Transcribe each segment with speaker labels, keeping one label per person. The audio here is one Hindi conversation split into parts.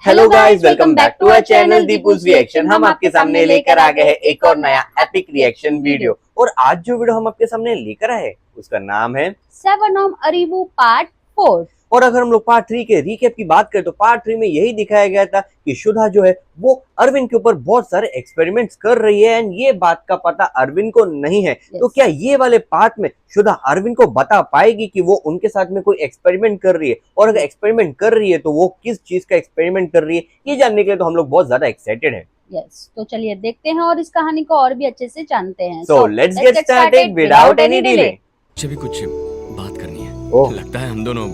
Speaker 1: Hello guys, welcome back to our channel Deepu's reaction. हम आपके सामने लेकर आ गए हैं एक और नया एपिक रिएक्शन वीडियो। और आज जो वीडियो हम आपके सामने लेकर आए उसका नाम है
Speaker 2: सेवन ओम अरीबू पार्ट 4।
Speaker 1: और अगर हम लोग पार्ट 3 के रिकैप की बात करें तो पार्ट 3 में यही दिखाया गया था कि शुदा जो है वो अरविंद के ऊपर बहुत सारे एक्सपेरिमेंट्स कर रही है एंड ये बात का पता अरविंद को नहीं है। तो क्या ये वाले पार्ट में शुदा अरविंद को बता पाएगी कि वो उनके साथ में कोई एक्सपेरिमेंट कर रही है, और अगर एक्सपेरिमेंट कर रही है तो वो किस चीज का एक्सपेरिमेंट कर रही है, ये जानने के लिए तो हम लोग बहुत ज्यादा एक्साइटेड है।
Speaker 2: यस, तो चलिए देखते हैं और इस कहानी को और भी अच्छे से जानते हैं।
Speaker 1: So let's get started without any delay.
Speaker 3: मुझे भी कुछ बात करनी है।
Speaker 1: ओह।
Speaker 3: लगता है हम दोनों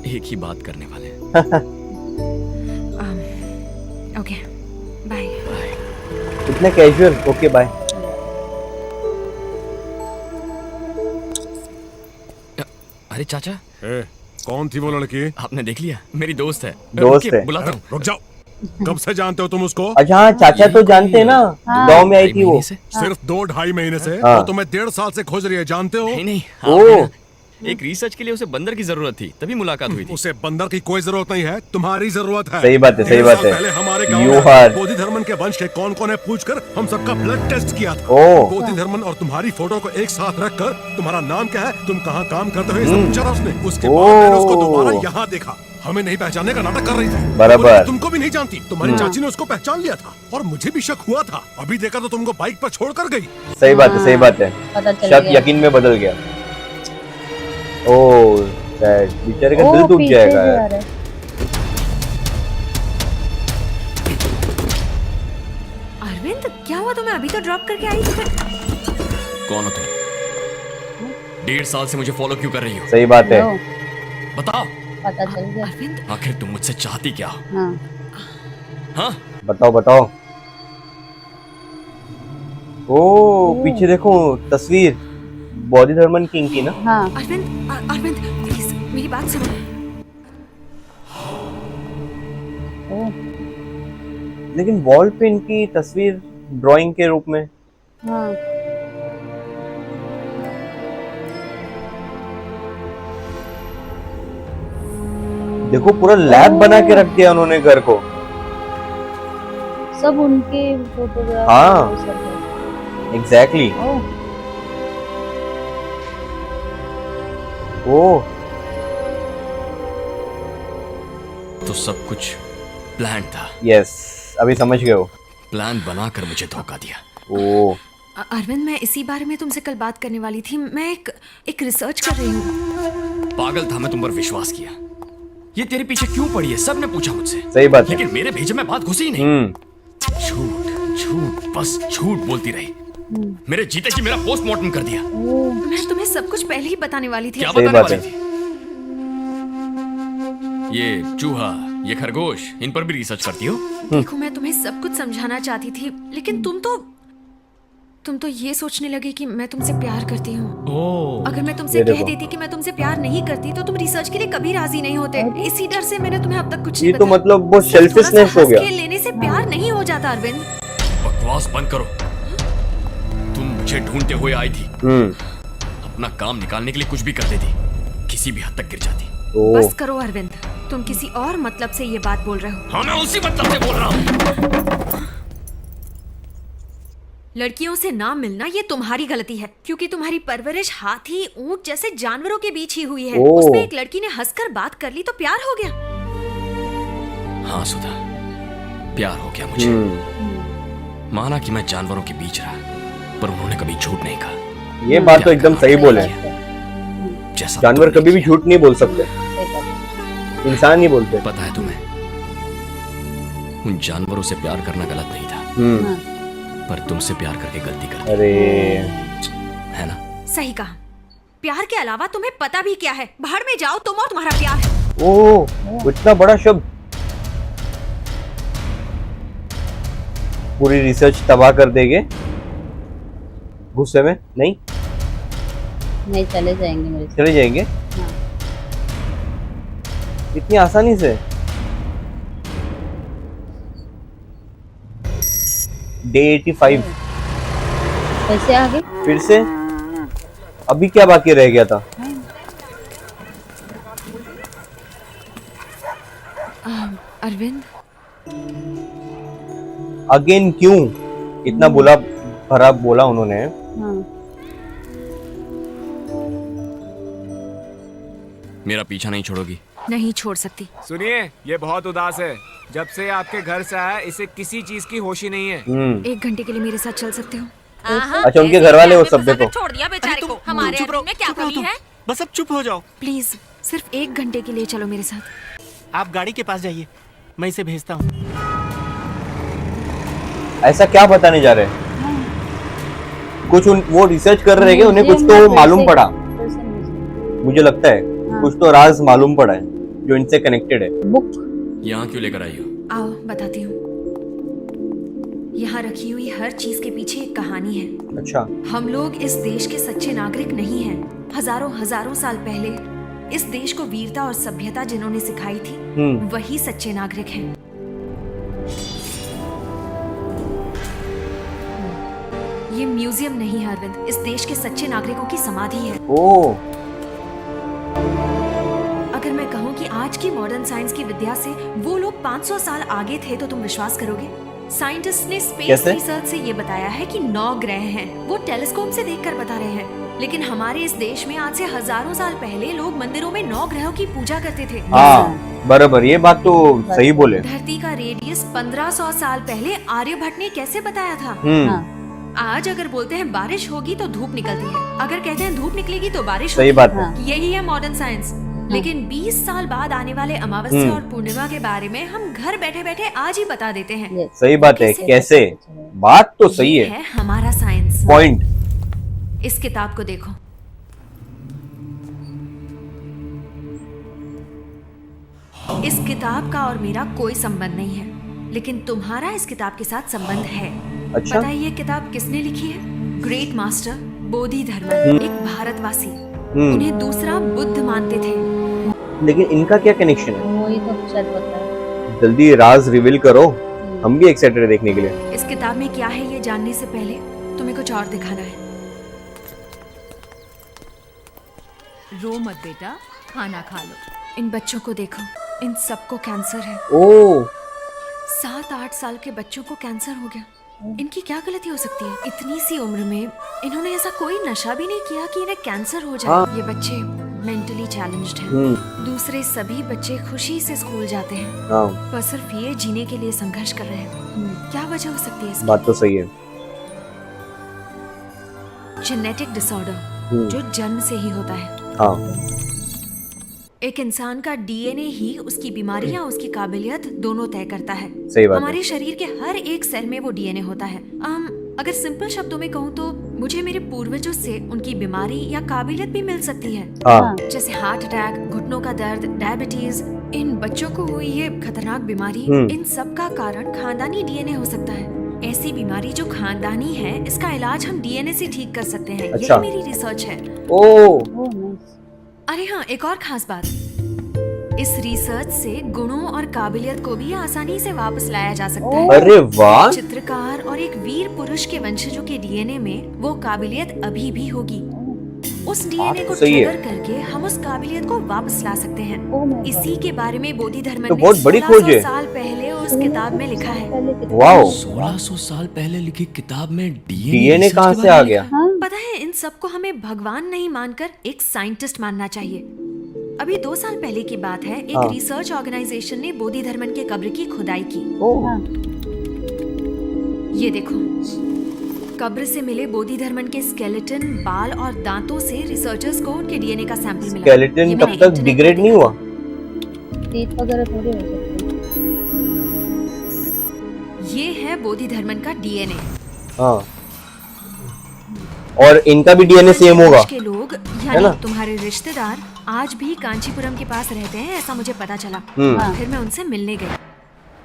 Speaker 3: एक ही बात करने वाले हैं।
Speaker 4: Okay, bye.
Speaker 1: इतना कैजुअल, ओके बाय।
Speaker 3: अरे चाचा,
Speaker 5: कौन थी वो लड़की?
Speaker 3: आपने देख लिया? मेरी दोस्त है।
Speaker 1: दोस्त
Speaker 3: रुकिए,
Speaker 1: है।
Speaker 3: बुलाता हूँ।
Speaker 5: रुक जाओ। कब से जानते हो तुम उसको?
Speaker 1: अच्छा हाँ, चाचा तो जानते हैं ना,
Speaker 2: हाँ।
Speaker 1: गांव में आई थी वो।
Speaker 5: सिर्फ 2-2.5 महीने से?
Speaker 1: हाँ।
Speaker 5: वो तुम्हें 1.5 साल से खोज रही है, जानते हो?
Speaker 3: नहीं नहीं,
Speaker 1: ओह।
Speaker 3: आपने एक रिसर्च के लिए उसे बंदर की जरूरत थी, तभी मुलाकात हुई थी।
Speaker 5: उसे बंदर की कोई जरूरत नहीं है, तुम्हारी जरूरत है।
Speaker 1: सही बात है, सही
Speaker 5: 1.5
Speaker 1: बात
Speaker 5: साल
Speaker 1: है।
Speaker 5: पहले हमारे गांव
Speaker 1: You
Speaker 5: में
Speaker 1: are-
Speaker 5: बोधि धर्मन के वंश के कौन कौन है पूछकर हम सबका ब्लड टेस्ट किया था।
Speaker 1: ओह।
Speaker 5: बोधि धर्मन और तुम्हारी फोटो को एक साथ रखकर तुम्हारा नाम क्या है, तुम कहाँ काम करते हो, ये सब पूछा था उसने। उसके बाद मैंने उसको दोबारा यहाँ देखा। हमें नहीं पहचानने का नाटक कर रही थी।
Speaker 1: बराबर।
Speaker 5: वो तुमको भी नहीं जानती। तुम्हारी चाची ने उसको पहचान लिया था और मुझे भी शक हुआ था। अभी देखा तो तुमको बाइक पर छोड़कर गई।
Speaker 1: सही बात है, सही बात है।
Speaker 2: पता चल
Speaker 1: शक
Speaker 2: गया।
Speaker 1: यकीन में बदल गया। ओह सैड, बेचारे का दिल टूट जाएगा यार।
Speaker 4: अरविंद, क्या हुआ तुम्हें? अभी तो ड्रॉप करके आई थी फिर।
Speaker 3: कौन हो तुम? 1.5 साल से मुझे फॉलो क्यों कर रही हो?
Speaker 1: सही बात है।
Speaker 2: नो,
Speaker 3: बताओ,
Speaker 2: पता चल गया।
Speaker 4: अरविंद,
Speaker 3: आखिर तुम मुझसे चाहती क्या हो?
Speaker 2: हाँ,
Speaker 3: हाँ?
Speaker 1: बताओ बताओ। ओह पीछे देखो तस्वीर, बौद्धि धर्मन किंग की ना।
Speaker 2: हाँ।
Speaker 4: अरविंद प्लीज मेरी बात सुनो।
Speaker 2: ओह,
Speaker 1: लेकिन वॉल पे इनकी तस्वीर ड्राइंग के रूप में।
Speaker 2: हाँ।
Speaker 1: देखो पूरा लैब बना के रख दिया उन्होंने घर को।
Speaker 2: सब उनके फोटोग्राफ।
Speaker 1: हाँ। एग्जैक्टली।
Speaker 2: ओह,
Speaker 1: ओह
Speaker 3: तो सब कुछ प्लान था।
Speaker 1: यस, अभी समझ गए हो।
Speaker 3: प्लान बनाकर मुझे धोखा दिया।
Speaker 1: ओह
Speaker 4: अरविंद, मैं इसी बारे में तुमसे कल बात करने वाली थी। मैं एक रिसर्च कर रही हूँ।
Speaker 3: पागल था मैं, तुम पर विश्वास किया। ये तेरे पीछे क्यों पड़ी है, सबने पूछा मुझसे।
Speaker 1: सही बात है।
Speaker 3: लेकिन मेरे भेजे में बात घुसी ही नहीं। झूठ झूठ बस झूठ बोलती रही। मेरे जीते जी मेरा पोस्टमार्टम कर दिया।
Speaker 4: मैं तुम्हें सब कुछ पहले ही बताने वाली थी।
Speaker 3: क्या
Speaker 1: सही
Speaker 3: बताने
Speaker 1: बात
Speaker 3: वाली थी? ये चूहा, ये खरगोश, इन पर भी रिसर्च करती हो?
Speaker 4: देखो, मैं तुम्हें सब कुछ समझाना चाहती थी, लेकिन तुम तो ये सोचने लगे कि मैं तुमसे प्यार करती हूँ।
Speaker 3: ओह,
Speaker 4: अगर मैं तुमसे
Speaker 1: ये
Speaker 4: कह
Speaker 1: देखो।
Speaker 4: देती कि मैं तुमसे प्यार नहीं करती तो तुम रिसर्च के लिए कभी राजी नहीं होते। इसी डर से मैंने तुम्हें अब तक कुछ
Speaker 1: ये
Speaker 4: नहीं
Speaker 1: तो
Speaker 4: बताया।
Speaker 1: मतलब वो
Speaker 4: सिर्फ थोड़ा सा
Speaker 1: सेल्फिशनेस हो
Speaker 4: हंस
Speaker 1: गया।
Speaker 4: खेल लेने से प्यार नहीं हो जाता अरविंद।
Speaker 3: बकवास बंद करो। तुम मुझे ढूंढते हुए आई थी। अपना काम निकालने के लिए कुछ भी कर देती, किसी भी हद तक गिर जाती।
Speaker 1: ओह
Speaker 4: बस करो अरविंद, तुम किसी और मतलब से ये बात बोल रहे हो।
Speaker 3: हाँ, मैं उसी मतलब से बोल रहा हूँ।
Speaker 4: लड़कियों से ना मिलना ये तुम्हारी गलती है, क्योंकि तुम्हारी परवरिश हाथी, ऊंट जैसे जानवरों के बीच ही हुई है।
Speaker 1: ओह।
Speaker 4: उसमें एक लड़की ने हंसकर बात कर ली तो प्यार हो गया।
Speaker 3: हाँ सुधा, प्यार हो गया मुझे। माना कि मैं जानवरों के बीच रहा, पर उन्होंने कभी झूठ नहीं कहा।
Speaker 1: ये बात तो एकदम सही बोले।
Speaker 3: जैसा
Speaker 1: जानवर
Speaker 3: तुमने
Speaker 1: कभी भी
Speaker 3: किया।
Speaker 1: झूठ नहीं बोल सकते,
Speaker 2: सही बात है।
Speaker 1: इंसान ही बोलते।
Speaker 3: पता है तुम्हें, उन जानवरों से प्यार करना गलत नहीं था,
Speaker 1: हम्म।
Speaker 2: हाँ।
Speaker 3: पर तुमसे प्यार करके गलती कर दी,
Speaker 1: अरे
Speaker 3: है ना?
Speaker 4: सही कहा। प्यार के अलावा तुम्हें पता भी क्या है? भाड़ में जाओ तुम और तुम्हारा प्यार।
Speaker 1: ओह इतना बड़ा शब्द, पूरी रिसर्च तबाह कर देंगे गुस्से में। नहीं
Speaker 2: नहीं, चले जाएंगे मेरे से।
Speaker 1: चले जाएंगे
Speaker 2: हाँ।
Speaker 1: इतनी आसानी से। डे 85
Speaker 2: कैसे आगे?
Speaker 1: फिर से। अभी क्या बाकी रह गया था?
Speaker 4: अरविंद,
Speaker 1: अगेन क्यों इतना बुला भरा बोला उन्होंने?
Speaker 2: हाँ
Speaker 3: मेरा पीछा नहीं छोड़ोगी?
Speaker 4: नहीं छोड़ सकती।
Speaker 6: सुनिए, ये बहुत उदास है। जब से आपके घर से आया इसे किसी चीज की होश ही नहीं है।
Speaker 4: 1 घंटे के लिए मेरे साथ चल सकते हो?
Speaker 1: अच्छा, उनके घर वाले वो सब देखो।
Speaker 7: छोड़ दिया बेचारे को। हमारे अरविंद में क्या कमी है?
Speaker 8: बस अब चुप हो जाओ।
Speaker 4: प्लीज सिर्फ 1 घंटे के लिए चलो मेरे साथ।
Speaker 8: आप गाड़ी के पास जाइए, मैं इसे भेजता हूँ।
Speaker 1: ऐसा क्या बताने जा रहे हैं? कुछ वो रिसर्च कर रहे हैं, उन्हें कुछ तो मालूम पड़ा, मुझे लगता है कुछ तो राज मालूम पड़ा है जो इनसे कनेक्टेड है।
Speaker 2: बुक
Speaker 3: यहाँ क्यों लेकर आई हो?
Speaker 4: आओ बताती हूँ। यहाँ रखी हुई हर चीज के पीछे एक कहानी है।
Speaker 1: अच्छा,
Speaker 4: हम लोग इस देश के सच्चे नागरिक नहीं हैं। हजारों साल पहले इस देश को वीरता और सभ्यता जिन्होंने सिखाई थी, वही सच्चे नागरिक हैं। ये म्यूजियम नहीं है अरविंद, इस देश के सच्चे नागरिकों की समाधि है।
Speaker 1: ओ
Speaker 4: अगर मैं कहूँ कि आज की मॉडर्न साइंस की विद्या से वो लोग 500 साल आगे थे तो तुम विश्वास करोगे? साइंटिस्ट ने स्पेस
Speaker 1: कैसे?
Speaker 4: रिसर्च से ये बताया है कि 9 ग्रह हैं। वो टेलीस्कोप से देखकर बता रहे हैं। लेकिन हमारे इस देश में आज से हजारों साल पहले लोग मंदिरों में 9 ग्रहों की पूजा करते थे।
Speaker 1: हाँ बराबर, ये बात तो सही बोले।
Speaker 4: धरती का रेडियस 1500 साल पहले आर्यभट्ट ने कैसे बताया था? आज अगर बोलते हैं बारिश होगी तो धूप निकलती है, अगर कहते हैं धूप निकलेगी तो बारिश
Speaker 1: सही
Speaker 4: होगी।
Speaker 1: बात है।
Speaker 4: यही है मॉडर्न साइंस। लेकिन 20 साल बाद आने वाले अमावस्या और पूर्णिमा के बारे में हम घर बैठे बैठे आज ही बता देते हैं।
Speaker 1: सही बात है। कैसे? बात तो सही
Speaker 4: ये
Speaker 1: है।
Speaker 4: हमारा साइंस।
Speaker 1: पॉइंट।
Speaker 4: इस किताब को देखो। इस किताब का और मेरा कोई संबंध नहीं है, लेकिन तुम्हारा इस किताब के साथ संबंध है।
Speaker 1: अच्छा?
Speaker 4: पता है ये किताब किसने लिखी है? ग्रेट मास्टर बोधि धर्मन, एक भारतवासी। उन्हें दूसरा बुद्ध मानते थे।
Speaker 1: लेकिन इनका क्या कनेक्शन है?
Speaker 2: वही तो शायद पता है।
Speaker 1: जल्दी राज रिवील करो, हम भी एक्साइटेड है देखने के लिए।
Speaker 4: इस किताब में क्या है ये जानने से पहले तुम्हें कुछ और दिखाना है।
Speaker 7: रो मत बेटा, खाना खा लो।
Speaker 4: इन बच्चों को देखो, इन सबको कैंसर है।
Speaker 1: ओ
Speaker 4: 7-8 साल के बच्चों को कैंसर हो गया। इनकी क्या गलती हो सकती है? इतनी सी उम्र में इन्होंने ऐसा कोई नशा भी नहीं किया कि इन्हें कैंसर हो जाए।
Speaker 1: हाँ।
Speaker 4: ये बच्चे मेंटली चैलेंज्ड हैं। दूसरे सभी बच्चे खुशी से स्कूल जाते हैं,
Speaker 1: हाँ,
Speaker 4: पर सिर्फ ये जीने के लिए संघर्ष कर रहे हैं। क्या वजह हो सकती है इसकी?
Speaker 1: बात तो सही है।
Speaker 4: जेनेटिक डिसऑर्डर, जो जन्म से ही होता है।
Speaker 1: हाँ,
Speaker 4: एक इंसान का डीएनए ही उसकी बीमारी या उसकी काबिलियत दोनों तय करता है।
Speaker 1: सही बात है।
Speaker 4: हमारे शरीर के हर एक सेल में वो डीएनए होता है। अगर सिंपल शब्दों में कहूँ तो मुझे मेरे पूर्वजों से उनकी बीमारी या काबिलियत भी मिल सकती है।
Speaker 1: हाँ,
Speaker 4: जैसे हार्ट अटैक, घुटनों का दर्द, डायबिटीज। इन बच्चों को हुई ये खतरनाक बीमारी, इन सब का कारण खानदानी डीएनए हो सकता है। ऐसी बीमारी जो खानदानी है, इसका इलाज हम डीएनए से ठीक कर सकते हैं।
Speaker 1: अच्छा।
Speaker 4: यही मेरी रिसर्च है।
Speaker 1: ओ
Speaker 4: अरे हाँ, एक और खास बात, इस रिसर्च से गुणों और काबिलियत को भी आसानी से वापस लाया जा सकता है।
Speaker 1: अरे वाह।
Speaker 4: चित्रकार और एक वीर पुरुष के वंशजों के डीएनए में वो काबिलियत अभी भी होगी। उस डीएनए को
Speaker 1: सही है।
Speaker 4: ट्रिगर करके हम उस काबिलियत को वापस ला सकते हैं। इसी के बारे में बोधि धर्मन
Speaker 1: तो
Speaker 4: ने
Speaker 1: बहुत बड़ी खोज है।
Speaker 4: 1600 साल पहले उस किताब में लिखा है।
Speaker 1: वाओ,
Speaker 3: 1600 साल पहले लिखी किताब में
Speaker 1: डीएनए कहाँ से आ गया?
Speaker 4: पता है, इन सबको हमें भगवान नहीं मानकर एक साइंटिस्ट मानना चाहिए। अभी 2 साल पहले की बात है, एक रिसर्च ऑर्गेनाइजेशन ने बोधि धर्मन के कब्र की खुदाई की। ये देखो, कब्र से मिले बोधि धर्मन के स्केलेटन, बाल और दांतों से रिसर्चर्स को उनके डीएनए का सैंपल मिला।
Speaker 1: स्केलेटन
Speaker 4: ये
Speaker 1: तब
Speaker 4: मैंने
Speaker 1: तक
Speaker 4: इंटरनेट
Speaker 1: डिग्रेड
Speaker 4: पर
Speaker 1: नहीं
Speaker 4: देखा।
Speaker 1: हुआ?
Speaker 2: तेज वगैरह थोड़ी हो सकती है।
Speaker 4: ये है बोधि धर्मन का डीएनए।
Speaker 1: हाँ, और इनका भी डीएनए सेम होगा?
Speaker 4: के लोग
Speaker 1: है ना?
Speaker 4: यानी तुम्हारे रिश्तेदार आज भी कांचीपुरम के पास रहते हैं, ऐसा मुझे पता चला। फिर मैं उनसे मिलने गई।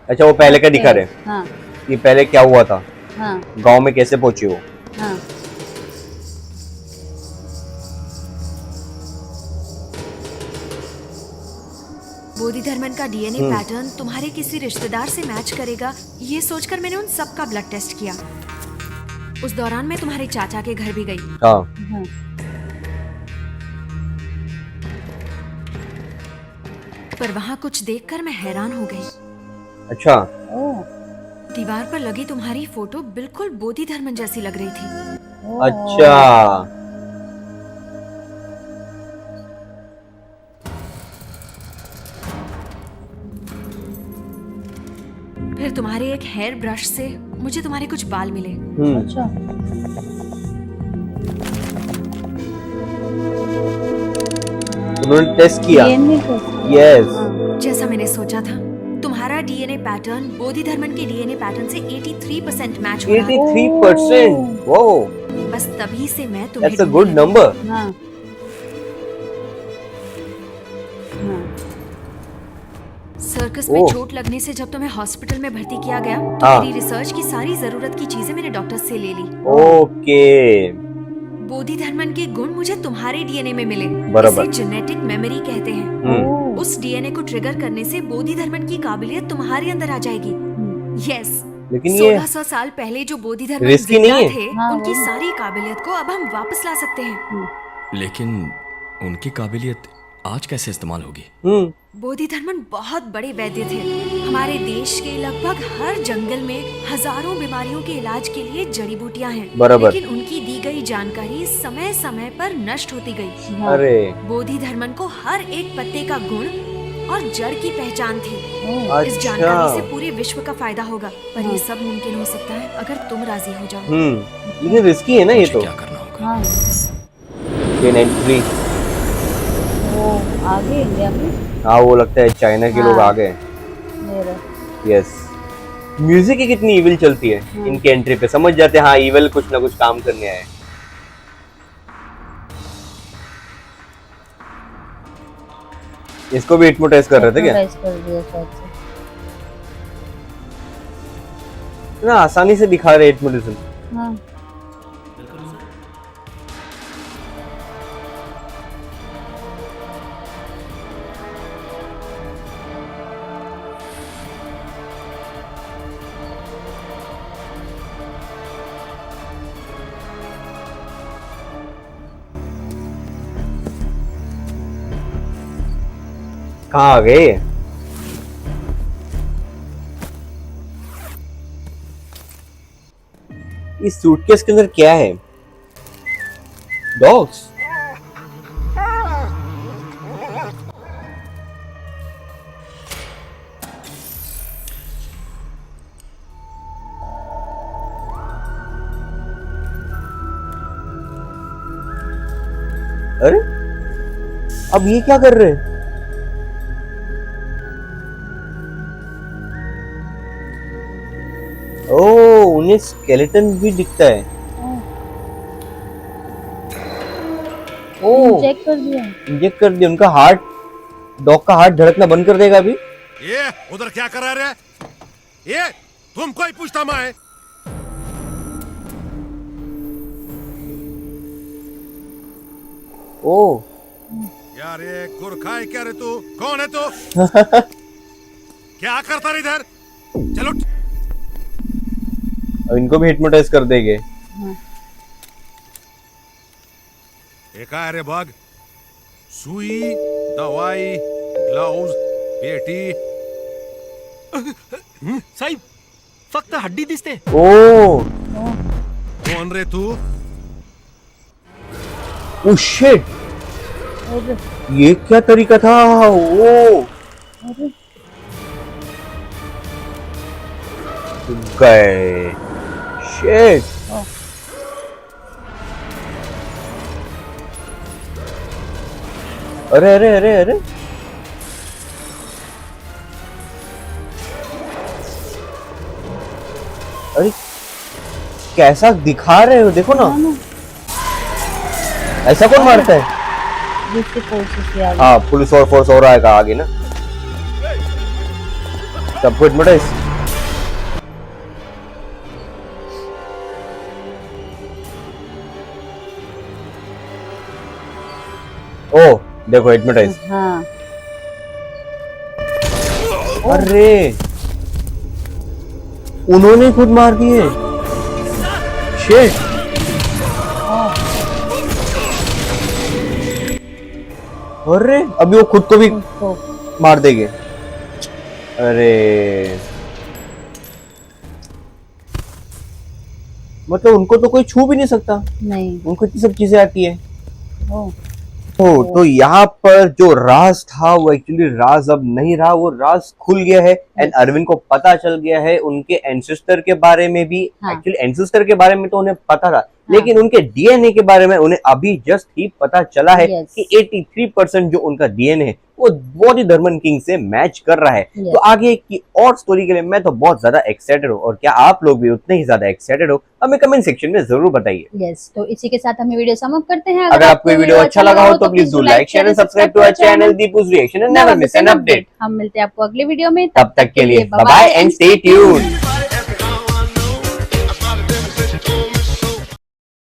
Speaker 1: अच्छा, वो पहले का दिखा रहे?
Speaker 2: हाँ
Speaker 1: ये पहले क्या हुआ था,
Speaker 2: हाँ
Speaker 1: गांव में कैसे पहुंची वो?
Speaker 2: हाँ।
Speaker 4: बोधि धर्मन का डीएनए पैटर्न तुम्हारे किसी रिश्तेदार से मैच करेगा, ये सोचकर मैंने उन सब का ब्लड टेस्ट किया। उस दौरान मैं तुम्हारे चाचा के घर भी गई।
Speaker 1: हाँ,
Speaker 2: हाँ।
Speaker 4: पर वहाँ कुछ देखकर मैं हैरान हो गई।
Speaker 1: अच्छा,
Speaker 4: दीवार पर लगी तुम्हारी फोटो बिल्कुल बोधि धर्मन जैसी लग रही थी।
Speaker 2: ओह,
Speaker 1: अच्छा
Speaker 4: फिर तुम्हारे एक हेयर ब्रश से मुझे तुम्हारे कुछ बाल मिले।
Speaker 2: अच्छा।
Speaker 1: उन्होंने टेस्ट किया।
Speaker 2: DNA test.
Speaker 1: यस
Speaker 4: जैसा मैंने सोचा था, तुम्हारा डीएनए पैटर्न बोधि धर्मन के डीएनए पैटर्न से 83% मैच हो रहा है।
Speaker 1: 83%। वो
Speaker 4: बस तभी से मैं तुम्हें
Speaker 1: दैट्स अ गुड नंबर।
Speaker 2: हाँ हाँ।
Speaker 4: सर्कस में
Speaker 1: ओह।
Speaker 4: चोट लगने से जब तुम्हें हॉस्पिटल में भर्ती किया गया
Speaker 1: हाँ।
Speaker 4: तो मेरी रिसर्च की सारी जरूरत की चीजें मैंने डॉक्टर से ले ली।
Speaker 1: ओके
Speaker 4: बोधि धर्मन के गुण मुझे तुम्हारे डीएनए में मिले।
Speaker 1: बराबर।
Speaker 4: इसे जेनेटिक मेमोरी कहते हैं।
Speaker 1: हम्म
Speaker 4: उस डीएनए को ट्रिगर करने से बोधि धर्मन की काबिलियत तुम्हारे अंदर आ जाएगी। यस।
Speaker 1: लेकिन ये
Speaker 4: 1600 साल पहले जो बोधि धर्मन
Speaker 1: रिस्की
Speaker 4: जिंदा
Speaker 1: नहीं है?
Speaker 4: थे,
Speaker 2: हाँ,
Speaker 4: उनकी
Speaker 2: वो-
Speaker 4: सारी काबिलियत को अब हम वापस ला सकते हैं।
Speaker 3: लेकिन उनकी काबिलियत आज कैसे इस्तेमाल होगी?
Speaker 4: बोधि धर्मन बहुत बड़े वैद्य थे। हमारे देश के लगभग हर जंगल में हजारों बीमारियों के इलाज के लिए जड़ी बूटियां हैं।
Speaker 1: बराबर।
Speaker 4: लेकिन उनकी दी गई जानकारी समय समय पर नष्ट होती गई।
Speaker 2: हाँ।
Speaker 1: अरे
Speaker 4: बोधि धर्मन को हर एक पत्ते का गुण और जड़ की पहचान थी।
Speaker 2: ओह,
Speaker 4: इस जानकारी
Speaker 1: अच्छा
Speaker 4: से पूरे विश्व का फायदा होगा। पर ये सब मुमकिन हो सकता है अगर तुम राजी हो जाओ।
Speaker 1: लेकिन रिस्की है ना ये
Speaker 3: मुझे
Speaker 1: तो।
Speaker 3: क्या करना होगा?
Speaker 2: हाँ।
Speaker 1: 1093।
Speaker 2: वो आगे इंडिया में
Speaker 1: हाँ वो लगता है चाइना के लोग
Speaker 2: हाँ।
Speaker 1: आ गए।
Speaker 2: मेरा
Speaker 1: यस म्यूजिक ही कितनी इविल चलती है इनके एंट्री पे, समझ जाते हैं हाँ इविल कुछ ना कुछ काम करने आए। इसको भी हिप्नोटाइज कर रहे थे क्या?
Speaker 2: hypnotize कर दिया शायद से।
Speaker 1: इतना आसानी से दिखा रहे हिप्नोटिज्म।
Speaker 2: हाँ
Speaker 1: कहाँ आ गए? इस सूटकेस के अंदर क्या है? डॉग्स? अरे अब ये क्या कर रहे हैं? ओह उन्हें स्केलेटन भी दिखता है। ओह
Speaker 2: चेक कर दिया।
Speaker 1: इंजेक्ट कर दिया। उनका हार्ट, डॉग का हार्ट धड़कना बंद कर देगा अभी।
Speaker 5: ये उधर क्या कर रहे? ये तुम कोई पूछता मैं?
Speaker 1: ओह
Speaker 5: यार ये गुरखा है क्या रे तू? कौन है तू? क्या करता रे इधर? चलो
Speaker 1: अब इनको भी हिप्नोटाइज कर देंगे।
Speaker 5: एक है रे बग, सुई, दवाई, ग्लव्स, पेटी।
Speaker 8: साहिब फक्त हड्डी दिसते.
Speaker 1: ओह
Speaker 5: कौन रे तू?
Speaker 1: ओह शिट
Speaker 2: अरे
Speaker 1: ये क्या तरीका था? ओ
Speaker 2: अरे
Speaker 1: गए। शिट अरे अरे अरे अरे अरे कैसा दिखा रहे हो? देखो ना
Speaker 2: हाँ ना,
Speaker 1: ऐसा कौन मारता है?
Speaker 2: दूसरे फोर्सेस से आ गए।
Speaker 1: हाँ पुलिस और फोर्स और आएगा आगे ना, सबको हिप्नोटाइज। ओ देखो हिप्नोटाइज।
Speaker 2: हाँ
Speaker 1: अरे उन्होंने खुद मार दिए। शिट अरे अभी वो खुद को भी
Speaker 2: तो
Speaker 1: मार देंगे। अरे मतलब उनको तो कोई छू भी नहीं सकता,
Speaker 2: नहीं।
Speaker 1: उनको इतनी सब चीजें आती है।
Speaker 2: ओह,
Speaker 1: तो यहाँ पर जो राज था वो एक्चुअली राज अब नहीं रहा, वो राज खुल गया है एंड अरविंद को पता चल गया है उनके एंसेस्टर के बारे में भी।
Speaker 2: हाँ।
Speaker 1: एक्चुअली एंसेस्टर के बारे में तो उन्हें पता था, लेकिन उनके डीएनए के बारे में उन्हें अभी जस्ट ही पता चला है
Speaker 2: Yes.
Speaker 1: कि 83% जो उनका डीएनए है वो बॉडी धर्मन किंग से मैच कर रहा है।
Speaker 2: Yes.
Speaker 1: तो आगे की और स्टोरी के लिए मैं तो बहुत ज्यादा एक्साइटेड हूँ, और क्या आप लोग भी उतने ही ज्यादा एक्साइटेड हो हमें कमेंट सेक्शन में जरूर बताइए।
Speaker 2: यस, तो इसी के साथ हमें वीडियो समाप्त करते हैं।
Speaker 1: अगर आपको ये वीडियो अच्छा लगा हो तो please do like share and subscribe to our channel Deepu's reaction and never miss an update.
Speaker 2: हम मिलते हैं आपको अगले वीडियो में,
Speaker 1: तब तक के लिए bye bye and stay tuned.